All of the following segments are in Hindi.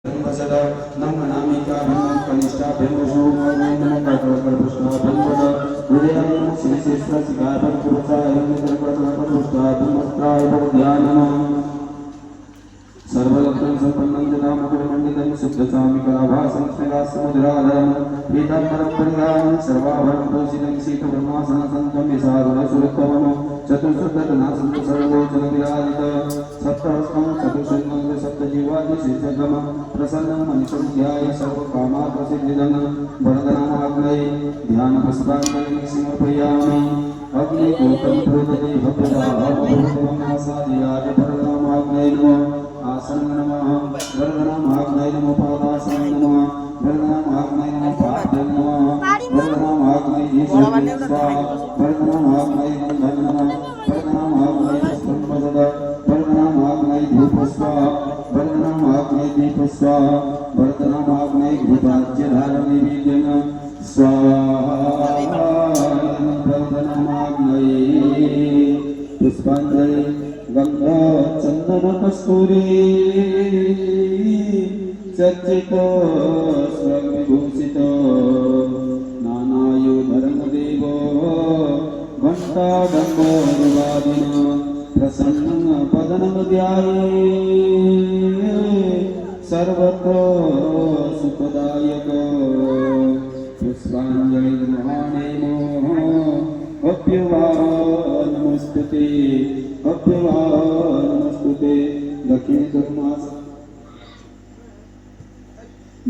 सदा नम नामिका भीम कनिष्ठा भीम शोभन नम काटकर पुष्टा भीम हृदय श्री श्रेष्ठ सिकार पुरुषा एवं निर्पत्र पुष्टा भीमस्त्राय ध्यानम सर्वलक्षण संपन्नं जनाम मुकुटमण्डितं शुद्धचामि कलाभासं स्मिरासमुद्राधरं पीताम्बरं परिधानं सर्वाभरणं भूषितं शीतब्रह्मासनसन्तं यसारुणसुरत्वमं चतुर्शतनासं सर्वोजनविराजित सप्तहस्तं चतुर्शतं सप्तजीवादिशीर्षकं प्रसन्नं मनिषं ध्याये सर्वकामार्थसिद्धिदं वरदनामाग्नये ध्यानपुष्पाञ्जलिं समर्पयामि अग्निगोत्रं प्रोदते भद्रभावभूतमनासादियाय वरदनामाग्नये नमः आसन नमः वरदनामाग्नये नमः पादासन नमः वरदनामाग्नये नमः पाद्यं नमः वरदनामाग्नये स्वाहा वरदनामाग्नये नमः वरदनामाग्नये पुष्पमसदा वरदनामाग्नये धूपस्वाहा वरदनामाग्नये दीपस्वाहा वरदनामाग्नये घृताज्यधारनिवेद्यं स्वाहा वरदनामाग्नये पुष्पाञ्जलि गंगा चंदन कस्तूरी चर्चित स्वविभूषित नानायुधरं देव घंटा डंबोरुवादिन प्रसन्नं पदनं ध्याये सर्वत्र सुखदायक पुष्पाञ्जलि महानेमो अप्यवान् नमस्ते अप्यवान् नमस्ते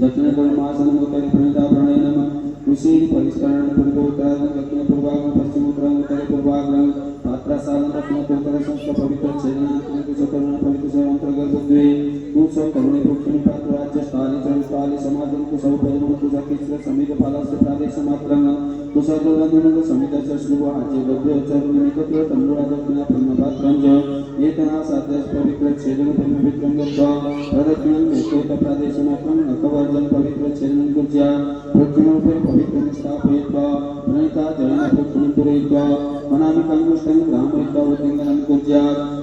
दक्षिण कर्मासन उत्तर प्रणीता प्रणय नमः कुशी परिष्करण पूर्वोत्तर दक्षिण पूर्वाग्र पश्चिम उत्तर उत्तर पूर्वाग्र पात्रासाधन दक्षिण उत्तर संस्कृत पवित्र छेदन कुशकर्ण पवित्र से अंतर्गत द्वे कुश करुणे दक्षिण पात्र राज्य स्थाली चरिताली समाजन कुशव पद्म कुशकिस्र समित पालस्य प्रादेश मात्रं कुशदवन्दन समित श्रुव आचे गद्य चरण निमित्त तंबुरा दक्षिण ब्रह्मपात्रं च एतना साध्यस पवित्र छेदन पवित्रं गत्वा प्रदक्षिणं एकोत प्रादेश मात्रं नकवर्जन पवित्र छेदन कुर्या दक्षिणोपरि पवित्रं स्थापयित्वा प्रणीता जलेन दक्षिणं पूरयित्वा अनामिकं ग्रामयित्वा उद्दिङ्गनं कुर्या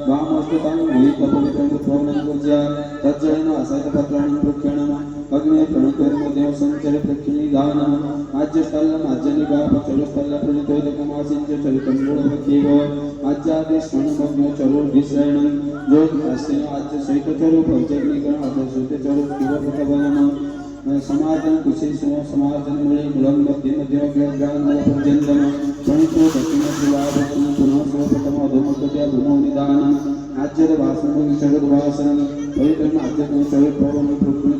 वामस्ततं मोहित पवित्रं उत्पन्नं कुर्या तज्जलेन असैतपत्राणि प्रोक्षणम् अग्ने प्रणतोर्मध्ये संचर प्रक्षिणिदानम् आज्यस्थलं आज्यनिगाप चरुस्थलं प्रणतोदकमासिञ्च चरितं मूढभक्तिव आज्यादिष्णमग्नो चरुर्भिश्रयणं योगशास्त्रेण आज्य सहित चरु पंचग्निकरण अधश्रुते चरु शिवभृतबलम् समाजन कुशेषु समाजन मुळे मुलं मध्य मध्यमग्रहग्रहणपर्यन्तं प्रणितो दक्षिणशिलाभक्षणं पुनः सर्वप्रथम अधोमुखत्या भूमौ निदानम् आज्यद भाषणं जगद्भाषणं पवित्रम् आज्यतं चरुत्पवनं पृथ्वी